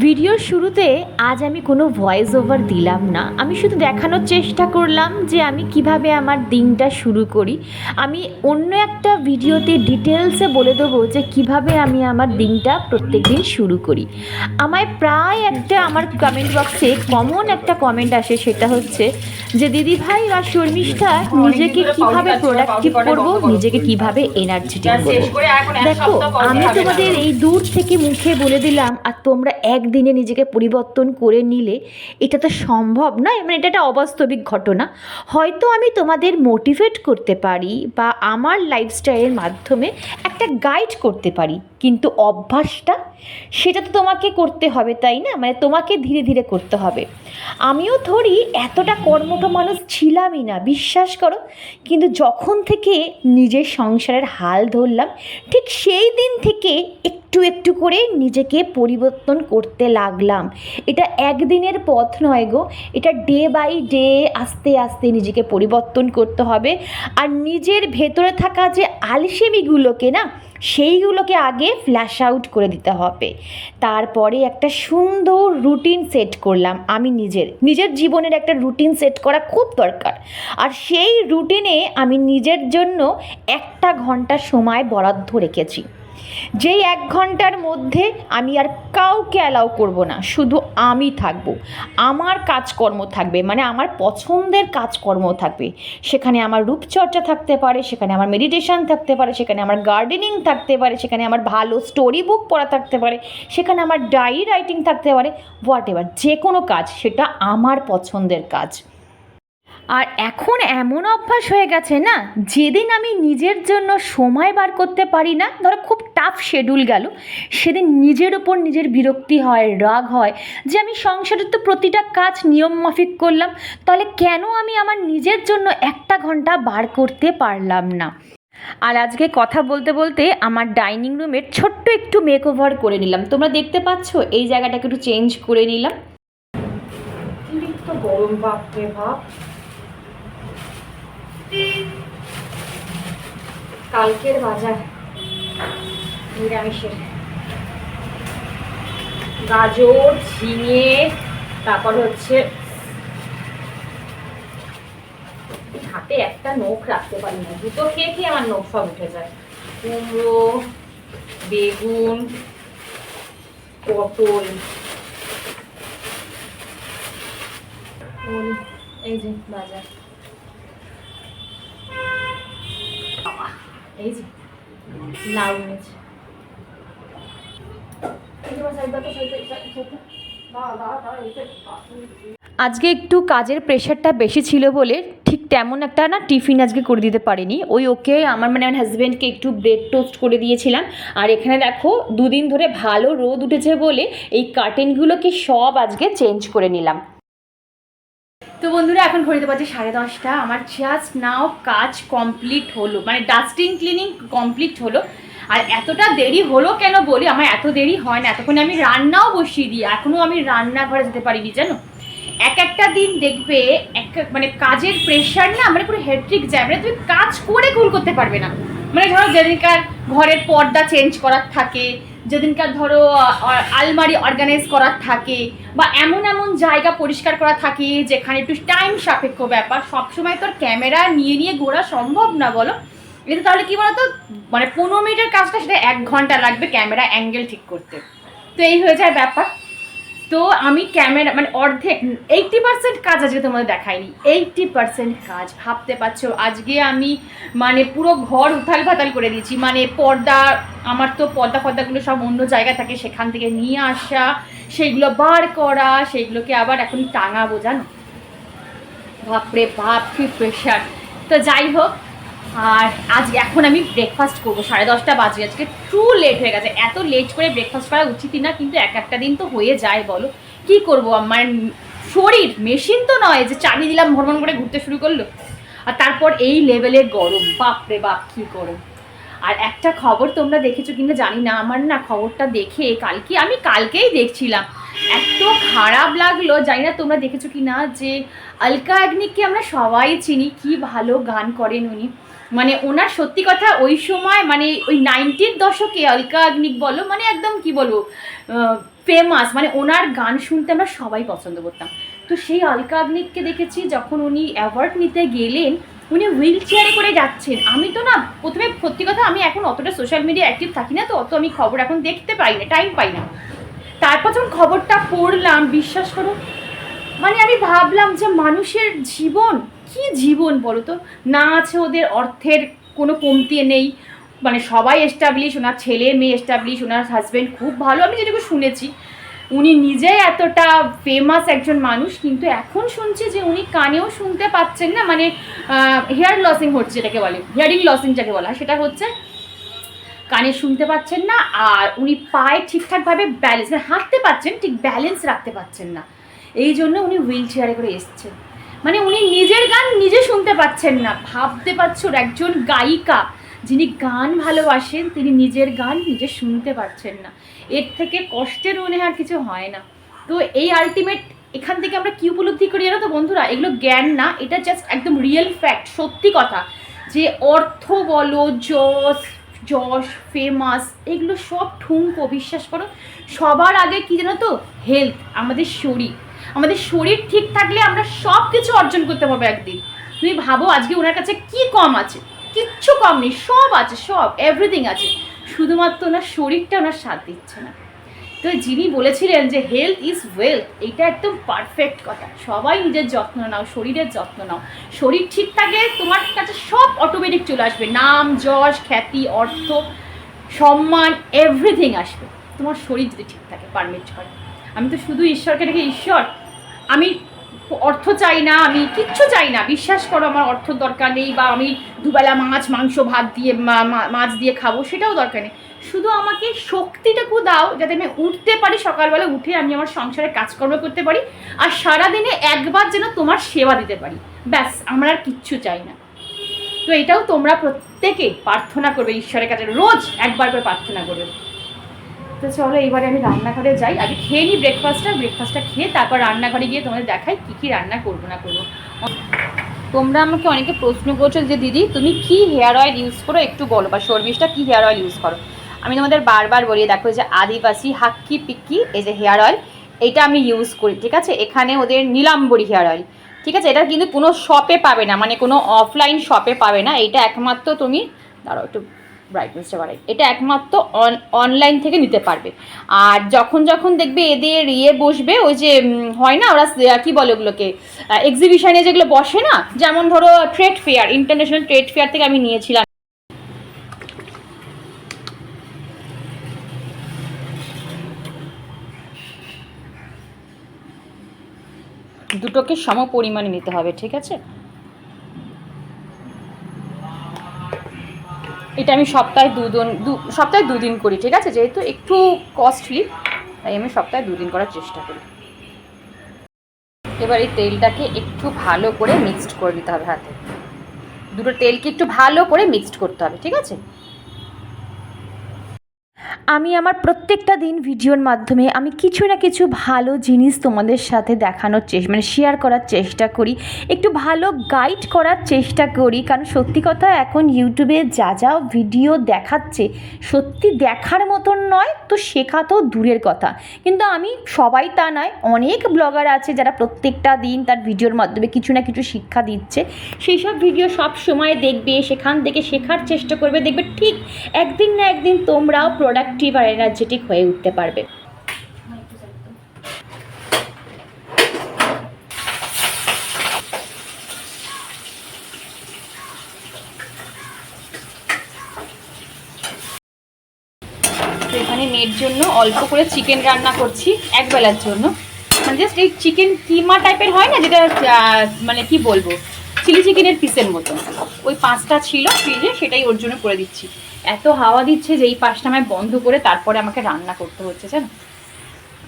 ভিডিওর শুরুতে আজ আমি কোনো ভয়েস ওভার দিলাম না। আমি শুধু দেখানোর চেষ্টা করলাম যে আমি কিভাবে আমার দিনটা শুরু করি। আমি অন্য একটা ভিডিওতে ডিটেলসে বলে দেবো যে কিভাবে আমি আমার দিনটা প্রত্যেক দিন শুরু করি। আমায় প্রায় একটা আমার কমেন্ট বক্সে কমন একটা কমেন্ট আসে, সেটা হচ্ছে যে দিদি ভাই বা শর্মিষ্ঠা, নিজেকে কিভাবে প্রোডাক্টিভ করবো, নিজেকে কিভাবে এনার্জেটিক করবো। দেখো, আমি তোমাদের এই দূর থেকে মুখে বলে দিলাম আর তোমরা একদিনে নিজেকে পরিবর্তন করে নিলে, এটা তো সম্ভব নয়। মানে এটা একটা অবাস্তবিক ঘটনা। হয়তো আমি তোমাদের মোটিভেট করতে পারি বা আমার লাইফস্টাইলের মাধ্যমে একটা গাইড করতে পারি, কিন্তু অভ্যাসটা সেটা তো তোমাকে করতে হবে, তাই না? মানে তোমাকে ধীরে ধীরে করতে হবে। আমিও ধরি এতটা কর্মঠ মানুষ ছিলামই না, বিশ্বাস করো। কিন্তু যখন থেকে নিজের সংসারের হাল ধরলাম, ঠিক সেই দিন থেকে একটু একটু করে নিজেকে পরিবর্তন করতে লাগলাম। এটা একদিনের পথ নয় গো, এটা ডে বাই ডে আস্তে আস্তে নিজেকে পরিবর্তন করতে হবে। আর নিজের ভেতরে থাকা যে আলসেমিগুলোকে না, সেইগুলোকে আগে ফ্ল্যাশ আউট করে দিতে হবে। তারপরে একটা সুন্দর রুটিন সেট করলাম। আমি নিজের জীবনের একটা রুটিন সেট করা খুব দরকার। আর সেই রুটিনে আমি নিজের জন্য 1 ঘন্টা সময় বরাদ্দ রেখেছি। যেই 1 ঘন্টার মধ্যে আমি আর কাউকে অ্যালাউ করব না, শুধু আমি থাকবো। আমার কাজকর্ম থাকবে, মানে আমার পছন্দের কাজকর্ম থাকবে। সেখানে আমার রূপচর্চা থাকতে পারে, সেখানে আমার মেডিটেশন থাকতে পারে, সেখানে আমার গার্ডেনিং থাকতে পারে, সেখানে আমার ভালো স্টোরি বুক পড়া থাকতে পারে, সেখানে আমার ডায়েরি রাইটিং থাকতে পারে। হোয়াট এভার, যে কোনো কাজ, সেটা আমার পছন্দের কাজ। আর এখন এমন অভ্যাস হয়ে গেছে না, যেদিন আমি নিজের জন্য সময় বার করতে পারি না, ধরো খুব টাফ শিডিউল গেল, সেদিন নিজের ওপর নিজের বিরক্তি হয়, রাগ হয় যে আমি সংসারের তো প্রতিটা কাজ নিয়ম মাফিক করলাম, তাহলে কেন আমি আমার নিজের জন্য 1 ঘন্টা বার করতে পারলাম না। আর আজকে কথা বলতে বলতে আমার ডাইনিং রুমের ছোট্ট একটু মেকওভার করে নিলাম। তোমরা দেখতে পাচ্ছ, এই জায়গাটাকে একটু চেঞ্জ করে নিলাম। গরম, বাপরে বাপ। কালকের বাজার নিরামিষের গাজর, ঝিঙে, তারপর হচ্ছে হাতে একটা নখ রাখতে পারি না, দুটো খেয়ে খেয়ে আমার নখ সব উঠে যায়। কুমড়ো, বেগুন, পটল, এই যে বাজার, এই যে লাউ এনেছে। আজকে একটু কাজের প্রেশারটা বেশি ছিল বলে ঠিক তেমন একটা না টিফিন আজকে করে দিতে পারিনি। ওকে আমার হাজব্যান্ডকে একটু ব্রেড টোস্ট করে দিয়েছিলাম। আর এখানে দেখো, 2 দিন ধরে ভালো রোদ উঠেছে বলে এই কার্টেনগুলোকে সব আজকে চেঞ্জ করে নিলাম। তো বন্ধুরা, এখন ঘড়িতে বাজে 10:30। আমার জাস্ট নাও কাজ কমপ্লিট হলো, মানে ডাস্টিং ক্লিনিং কমপ্লিট হলো। আর এতটা দেরি হলো কেন বলি, আমার এত দেরি হয় না, এতক্ষণে আমি রান্নাও বসিয়ে দিই, এখনও আমি রান্নাঘরে যেতে পারিনি জানো। একটা দিন দেখবে মানে কাজের প্রেশার না, মানে পুরো হেডট্রিক যায়, মানে তুমি কাজ করে কুল করতে পারবে না। মানে ধরো যেদিনকার ঘরের পর্দা চেঞ্জ করার থাকে, যেদিনকার ধরো আলমারি অর্গানাইজ করার থাকে, বা এমন এমন জায়গা পরিষ্কার করা থাকে যেখানে একটু টাইম সাপেক্ষ ব্যাপার, সবসময় তোর ক্যামেরা নিয়ে নিয়ে ঘোরা সম্ভব না, বলো। এটা তাহলে কি বলতো, মানে 15 মিনিটের কাজটা সেটা 1 ঘন্টা লাগবে ক্যামেরা অ্যাঙ্গেল ঠিক করতে। তো এই হয়ে যায় ব্যাপার। তো আমি ক্যামেরা মানে অর্ধেক 80% কাজ আজকে তোমাদের দেখাইনি। 80% কাজ, ভাবতে পারছো। আজকে আমি মানে পুরো ঘর উথাল পাতাল করে দিয়েছি। মানে পর্দা, আমার তো পর্দাগুলো সব অন্য জায়গায় থাকে, সেখান থেকে নিয়ে আসা, সেইগুলো বার করা, সেইগুলোকে আবার এখন টাঙাবো, জানো। বাপরে বাপ, কি প্রেশার। তো যাই হোক, আর আজ এখন আমি ব্রেকফাস্ট করবো। 10:30 বাজে, আজকে ট্রু লেট হয়ে গেছে। এত লেট করে ব্রেকফাস্ট করা উচিতই না, কিন্তু একটা দিন তো হয়ে যায়, বলো কি করবো। আমার শরীর মেশিন তো নয় যে চালিয়ে দিলাম ভ্রমণ করে ঘুরতে শুরু করলো। আর তারপর এই লেভেলের গরম, বাপরে বাপ কী গরম। আর একটা খবর তোমরা দেখেছো কিনা জানি না, আমার না খবরটা দেখে কালকেই দেখছিলাম, এত খারাপ লাগলো। জানি না তোমরা দেখেছো কিনা, যে আলকা ইয়াগনিককে আমরা সবাই চিনি, কি ভালো গান করেন উনি। মানে ওনার সত্যি কথা ওই সময়, মানে ওই 90-র দশকে আলকা ইয়াগনিক বলো, মানে একদম কি বলবো, ফেমাস, মানে ওনার গান শুনতে আমরা সবাই পছন্দ করতাম। তো সেই আলকা ইয়াগনিককে দেখেছি যখন উনি অ্যাওয়ার্ড নিতে গেলেন, উনি হুইল চেয়ারে করে যাচ্ছেন। আমি তো না প্রথমে, সত্যি কথা, আমি এখন অতটা সোশ্যাল মিডিয়া অ্যাক্টিভ থাকি না, তো অত আমি খবর এখন দেখতে পাই না, টাইম পাই না। তারপর যখন খবরটা পড়লাম, বিশ্বাস করো, মানে আমি ভাবলাম যে মানুষের জীবন কি জীবন বলো তো, না আছে ওদের অর্থের কোনো কমতি নেই, মানে সবাই এস্টাবলিশ, ওনার ছেলে মেয়ে এস্টাবলিশ, ওনার হাজব্যান্ড খুব ভালো, আমি যেটুকু শুনেছি। উনি নিজে এতটা ফেমাস একজন মানুষ, কিন্তু এখন শুনছি যে উনি কানেও শুনতে পাচ্ছেন না, মানে হেয়ার লসিং হচ্ছে, যেটাকে বলে হিয়ারিং লসিং যাকে বলা হয়, সেটা হচ্ছে কানে শুনতে পাচ্ছেন না। আর উনি পায়ে ঠিকঠাকভাবে ব্যালেন্স, মানে হাঁটতে পাচ্ছেন, ঠিক ব্যালেন্স রাখতে পাচ্ছেন না, এই জন্য উনি হুইল চেয়ারে করে এসছেন। মানে উনি নিজের গান নিজে শুনতে পাচ্ছেন না, ভাবতে পারছো, একজন গায়িকা যিনি গান ভালোবাসেন তিনি নিজের গান নিজে শুনতে পাচ্ছেন না। এর থেকে কষ্টের মনে আর কিছু হয় না। তো এই আলটিমেট, এখান থেকে আমরা কি উপলব্ধি করি জানো তো বন্ধুরা, এগুলো জ্ঞান না, এটা জাস্ট একদম রিয়েল ফ্যাক্ট, সত্যি কথা, যে অর্থ বলো, যশ, ফেমাস, এগুলো সব ঠুনকো, বিশ্বাস করো। সবার আগে কি জানো তো, হেলথ, আমাদের শরীর। আমাদের শরীর ঠিক থাকলে আমরা সব কিছু অর্জন করতে পারবো একদিন। তুমি ভাবো আজকে ওনার কাছে কি কম আছে, কিচ্ছু কম নেই, সব আছে, সব এভরিথিং আছে, শুধুমাত্র ওনার শরীরটা ওনার সাথ দিচ্ছে না। তো যিনি বলেছিলেন যে হেলথ ইজ ওয়েলথ, এইটা একদম পারফেক্ট কথা। সবাই নিজের যত্ন নাও, শরীরের যত্ন নাও, শরীর ঠিক থাকলে তোমার কাছে সব অটোমেটিক চলে আসবে, নাম, যশ, খ্যাতি, অর্থ, সম্মান, এভরিথিং আসবে তোমার শরীর যদি ঠিক থাকে, পারমিট করে। আমি তো শুধু ঈশ্বরকে দেখে, ঈশ্বর আমি অর্থ চাই না, আমি কিচ্ছু চাই না, বিশ্বাস করো, আমার অর্থ দরকার নেই, বা আমি দুবেলা মাছ মাংস ভাত দিয়ে মাছ দিয়ে খাবো সেটাও দরকার নেই, শুধু আমাকে শক্তিটুকু দাও যাতে আমি উঠতে পারি, সকালবেলা উঠে আমি আমার সংসারে কাজকর্ম করতে পারি, আর সারাদিনে একবার যেন তোমার সেবা দিতে পারি, ব্যাস, আমার আর কিচ্ছু চাই না। তো এটাও তোমরা প্রত্যেকে প্রার্থনা করবে ঈশ্বরের কাছে, রোজ একবার করে প্রার্থনা করবে। তো চলো এবারে আমি রান্নাঘরে যাই, আগে খেয়ে নিই ব্রেকফাস্টটা খেয়ে তারপর রান্নাঘরে গিয়ে তোমাদের দেখাই কী কী রান্না করবো না করবো। তোমরা আমাকে অনেকে প্রশ্ন করছো যে দিদি তুমি কি হেয়ার অয়েল ইউজ করো একটু বলো, বা শর্মিষ্ঠা কী হেয়ার অয়েল ইউজ করো। আমি তোমাদের বারবার বলি, দেখো যে আদিবাসী হাক্কি পিক্কি এই যে হেয়ার অয়েল, এটা আমি ইউজ করি, ঠিক আছে। এখানে ওদের নীলাম্বরী হেয়ার অয়েল, ঠিক আছে, এটা কিন্তু কোনো শপে পাবে না, মানে কোনো অফলাইন শপে পাবে না, এটা একমাত্র তুমি, দাঁড়াও একটু ব্রাইটনেসটা বাড়াই, এটা একমাত্র অনলাইন থেকে নিতে পারবে। আর যখন যখন দেখবে এদের বসবে, ওই যে হয় না, ওরা কী বলে ওগুলোকে, এক্সিবিশনে যেগুলো বসে না, যেমন ধরো trade fair, international trade fair থেকে আমি নিয়েছিলাম। দুটোকে সম পরিমাণে নিতে হবে, ঠিক আছে। এটা আমি সপ্তাহে দুদিন করি, ঠিক আছে, যেহেতু একটু কস্টলি তাই আমি সপ্তাহে 2 দিন করার চেষ্টা করি। এবার এই তেলটাকে একটু ভালো করে মিক্সড করে দিতে হবে হাতে, দুটো তেলকে একটু ভালো করে মিক্সড করতে হবে, ঠিক আছে। আমি আমার প্রত্যেকটা দিন ভিডিওর মাধ্যমে আমি কিছু না কিছু ভালো জিনিস তোমাদের সাথে দেখানোর মানে শেয়ার করার চেষ্টা করি, একটু ভালো গাইড করার চেষ্টা করি, কারণ সত্যি কথা এখন ইউটিউবে যা যা ভিডিও দেখাচ্ছে সত্যি দেখার মতন নয়, তো শেখাতেও দূরের কথা। কিন্তু আমি সবাই তা নয়, অনেক ব্লগার আছে যারা প্রত্যেকটা দিন তার ভিডিওর মাধ্যমে কিছু না কিছু শিক্ষা দিচ্ছে, সেই সব ভিডিও সব সময় দেখবে, সেখান থেকে শেখার চেষ্টা করবে, দেখবে ঠিক একদিন না একদিন তোমরাও প্রোডাক্টিভ আর এনার্জেটিক হয়ে উঠতে পারবে। এখানে মেয়ের জন্য অল্প করে চিকেন রান্না করছি একবেলার জন্য, মানে জাস্ট এই চিকেন কিমা টাইপের হয় না, যেটা মানে কি বলবো, চিলি চিকেনের পিসের মতো, ওই 5টা ছিল ফ্রিজে, সেটাই ওর জন্য করে দিচ্ছি। এত হাওয়া দিচ্ছে যে এই পাশটা আমায় বন্ধ করে তারপরে আমাকে রান্না করতে হচ্ছে, জানো।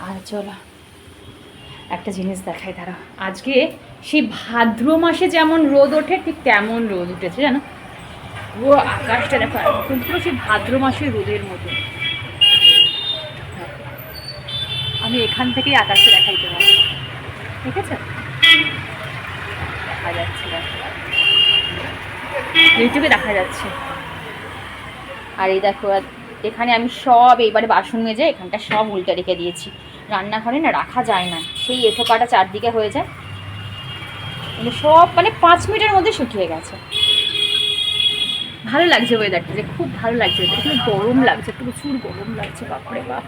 আর চলো একটা জিনিস দেখাই, দাঁড়া, আজকে সেই ভাদ্র মাসে যেমন রোদ ওঠে ঠিক তেমন রোদ উঠেছে, জানো। ও আকাশটা দেখো, পুরো সেই ভাদ্র মাসের রোদের মতো। আমি এখান থেকেই আকাশটা দেখাইতে পারি, ঠিক আছে, দেখা যাচ্ছে, ইউটিউবে দেখা যাচ্ছে। আর এই দেখো, এখানে আমি সব এইবারে বাসন মেজে এখানটা সব উল্টে রেখে দিয়েছি, রান্নাঘরে না রাখা যায় না, সেই এঁঠো কাটা চারদিকে হয়ে যায়, মানে সব মানে 5 মিনিটের মধ্যে শুকিয়ে গেছে। ভালো লাগছে ওয়েদারটা, যে খুব ভালো লাগছে, কিন্তু গরম লাগছে, প্রচুর গরম লাগছে, বাপরে বাপ।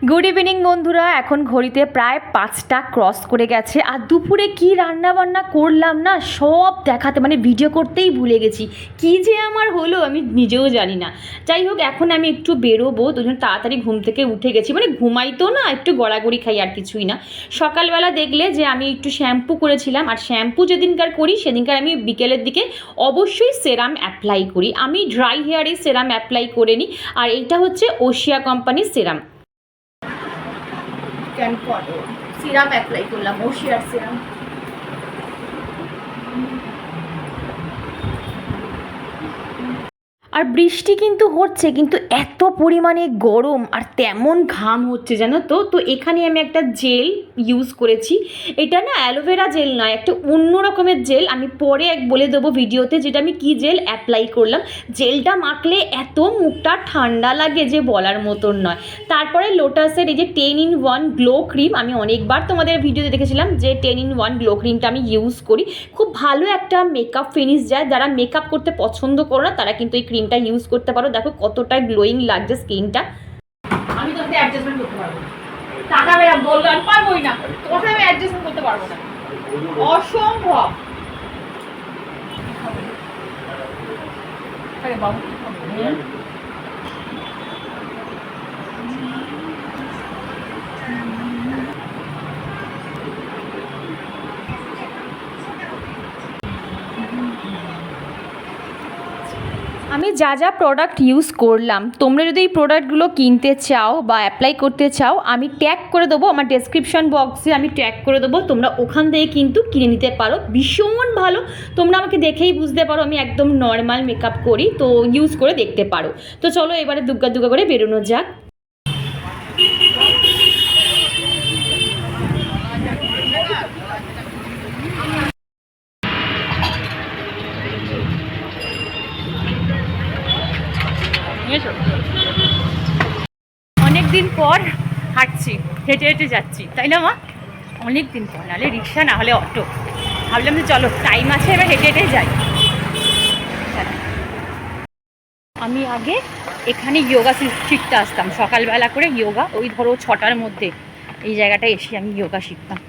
গুড ইভিনিং বন্ধুরা, এখন ঘড়িতে প্রায় 5টা ক্রস করে গেছে। আর দুপুরে কি রান্না বান্না করলাম না সব দেখাতে, মানে ভিডিও করতেই ভুলে গেছি। কি যে আমার হলো আমি নিজেও জানি না। যাই হোক, এখন আমি একটু বেরোবো, দুজন তাড়াতাড়ি ঘুম থেকে উঠে গেছি, মানে ঘুমাই তো না, একটু গড়াগড়ি খাই আর কিছুই না। সকালবেলা দেখলে যে আমি একটু শ্যাম্পু করেছিলাম, আর শ্যাম্পু যেদিনকার করি সেদিনকার আমি বিকেলের দিকে অবশ্যই সেরাম অ্যাপ্লাই করি। আমি ড্রাই হেয়ারে সেরাম অ্যাপ্লাই করে নিই, আর এইটা হচ্ছে ওশিয়া কোম্পানির সেরাম। সিরাম অ্যাপ্লাই করলাম, ওশিয়ার সিরাম। আর বৃষ্টি কিন্তু হচ্ছে, কিন্তু এত পরিমাণে গরম আর তেমন ঘাম হচ্ছে জানো তো। তো এখানে আমি একটা জেল ইউজ করেছি, এটা না অ্যালোভেরা জেল নয়, একটা অন্য রকমের জেল, আমি পরে বলে দেবো ভিডিওতে যেটা আমি কী জেল অ্যাপ্লাই করলাম। জেলটা মাখলে এত মুখটা ঠান্ডা লাগে যে বলার মতন নয়। তারপরে লোটাসের এই যে 10-in-1 গ্লো ক্রিম, আমি অনেকবার তোমাদের ভিডিওতে দেখেছিলাম যে 10-in-1 গ্লো ক্রিমটা আমি ইউজ করি, খুব ভালো একটা মেকআপ ফিনিশ যায়। যারা মেকআপ করতে পছন্দ করো না তারা কিন্তু এই ক্রিমটা ইউজ করতে পারো। দেখো কতটা গ্লোয়িং লাগছে স্কিনটা। আমি তো অ্যাডজাস্টমেন্ট করতে পারবো না, টাকা বেরা বললো আমি পারবোই না, তোমার সাথে আমি অ্যাডজাস্টমেন্ট করতে পারবো না, অসম্ভব। আরে বাবু আমি যা যা প্রোডাক্ট ইউজ করলাম, তোমরা যদি এই প্রোডাক্টগুলো কিনতে চাও বা অ্যাপ্লাই করতে চাও, আমি ট্যাগ করে দেবো আমার ডেসক্রিপশন বক্সে, আমি ট্যাগ করে দেবো, তোমরা ওখান থেকে কিন্তু কিনে নিতে পারো। ভীষণ ভালো, তোমরা আমাকে দেখেই বুঝতে পারো আমি একদম নর্মাল মেকআপ করি, তো ইউজ করে দেখতে পারো। তো চলো এবারে দুগ্গা দুগ্গা করে বেরোনো যাক। অনেক দিন পর হাঁটছি, হেঁটে হেঁটে যাচ্ছি, তাই না মা? অনেক দিন পর, নাহলে রিক্সা না হলে অটো। ভাবলাম যে চলো টাইম আছে, এবার হেঁটে হেঁটে যাই। আমি আগে এখানে ইয়োগা শিখতে আসতাম, সকালবেলা করে ইয়োগা, ওই ধরো 6টার মধ্যে এই জায়গাটায় এসে আমি ইয়োগা শিখতাম।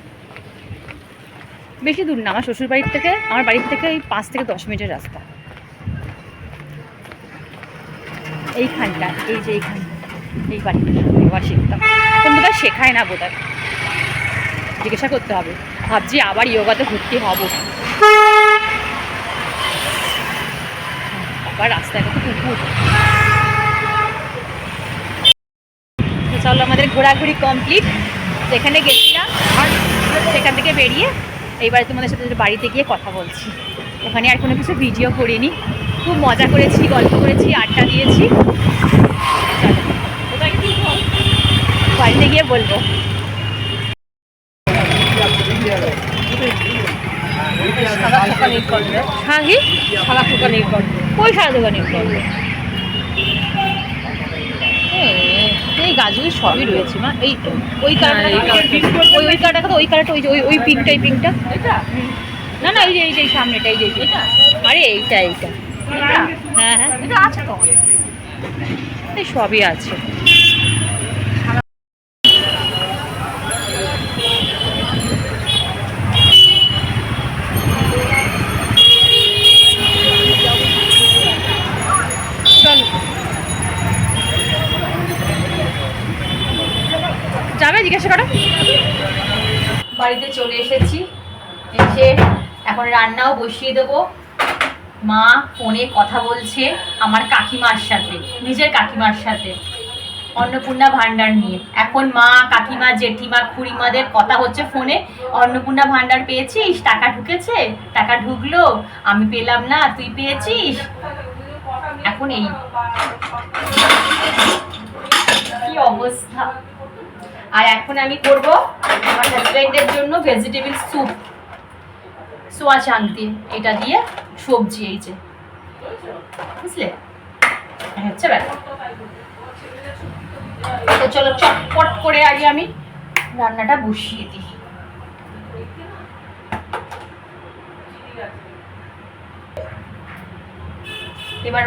বেশি দূর না, আমার শ্বশুর বাড়ির থেকে, আমার বাড়ির থেকে এই 5 থেকে 10 মিনিটের রাস্তা। এইখানটা, এই যে এইখানটা, এই বাড়িতে ইয়োগা শিখতাম। এখন বোধহয় শেখায় না, বোধহয় জিজ্ঞাসা করতে হবে। ভাবছি আবার ইয়োগাতে ভর্তি হব। আবার রাস্তায় কত কুকুর। তো চলো, আমাদের ঘোরাঘুরি কমপ্লিট। যেখানে গেছিলাম আর সেখান থেকে বেরিয়ে এইবারে তোমাদের সাথে বাড়িতে গিয়ে কথা বলছি। ওখানে আর কোনো কিছু ভিডিও করিনি, খুব মজা করেছি, গল্প করেছি, আড্ডা দিয়েছি। বাড়িতে গিয়ে বলবো। হ্যাঁ কি সারা দোকানের করবে, ওই সারা দোকানের করবে। এই গাছগুলি সবই রয়েছে মা, এই তো ওই কালারটা, ওই কালারটা, ওই কালারটা, ওই যে ওই পিঙ্কটা, এই পিঙ্কটা, না না এই যে এই যে সামনেটা, এই যে এটা, আরে এইটা এইটা, হ্যাঁ হ্যাঁ এটা আছে তো, এই সবই আছে। যাবে জিজ্ঞাসা করো। বাড়িতে চলে এসেছি, এসে এখন রান্নাও বসিয়ে দেবো। মা ফোনে কথা বলছে আমার কাকিমার সাথে, নিজের কাকিমার সাথে, অন্নপূর্ণা ভান্ডার নিয়ে। এখন মা, কাকিমা, জেঠিমা, খুড়িমাদের কথা হচ্ছে ফোনে। অন্নপূর্ণা ভান্ডার পেয়েছিস? টাকা ঢুকেছে? টাকা ঢুকলো, আমি পেলাম না, তুই পেয়েছিস? এখন এই কি অবস্থা। আর এখন আমি করব আমার হাজব্যান্ডের জন্য ভেজিটেবল স্যুপ, সোয়া চাং দিয়ে, এটা দিয়ে সবজি, এই যে বুঝলে হচ্ছে ব্যাপার। তো চলো চটপট করে আগে আমি রান্নাটা বসিয়ে দিই। এবার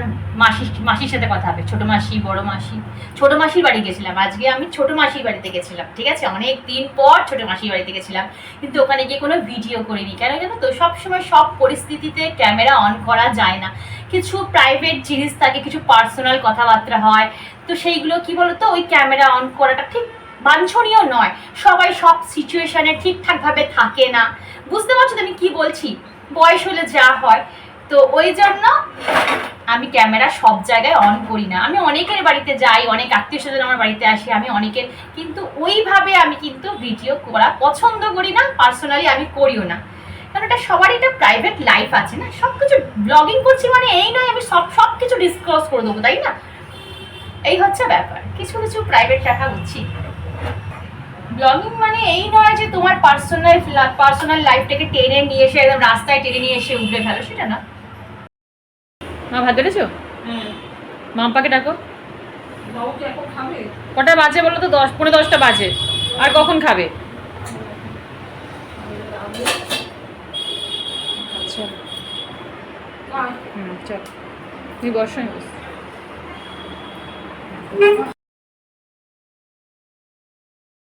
মাসির সাথে কথা হবে, ছোট মাসি, বড় মাসি। ছোট মাসির বাড়ি গেছিলাম আজকে, আমি ছোট মাসির বাড়িতে গেছিলাম, ঠিক আছে, অনেক দিন পর ছোট মাসির বাড়িতে গেছিলাম, কিন্তু ওখানে গিয়ে কোনো ভিডিও করিনি। কেন জানো তো, সবসময় সব পরিস্থিতিতে ক্যামেরা অন করা যায় না, কিছু প্রাইভেট জিনিস থাকে, কিছু পার্সোনাল কথাবার্তা হয়, তো সেইগুলো কি বলতো, ওই ক্যামেরা অন করাটা ঠিক বাঞ্ছনীয় নয়। সবাই সব সিচুয়েশনে ঠিকঠাকভাবে থাকে না, বুঝতে পারছো তো আমি কি বলছি, বয়স হলে যা হয়। তো ওই জন্য আমি ক্যামেরা সব জায়গায় অন করি না। আমি অনেকের বাড়িতে যাই, অনেক আত্মীয় স্বজন আমার বাড়িতে আসে, আমি অনেকের, কিন্তু ওইভাবে আমি কিন্তু ভিডিও করা পছন্দ করি না, পার্সোনালি আমি করিও না, কারণ এটা সবারই একটা প্রাইভেট লাইফ আছে না। সব কিছু ব্লগিং করছি মানে এই নয় আমি সব কিছু ডিসক্লোজ করে দেবো, তাই না? এই হচ্ছে ব্যাপার, কিছু কিছু প্রাইভেট রাখা উচিত। ব্লগিং মানে এই নয় যে তোমার পার্সোনাল লাইফটাকে টেনে নিয়ে এসে একদম রাস্তায় টেনে নিয়ে এসে উঠে ফেলো, সেটা না। মা ভাত বেড়েছো? মাম্পাকে ডাকো। কটা বাজে বলো তো? 10:45 বাজে। আর কখন খাবে? চল চল, তুমি বসো, আমি বসি।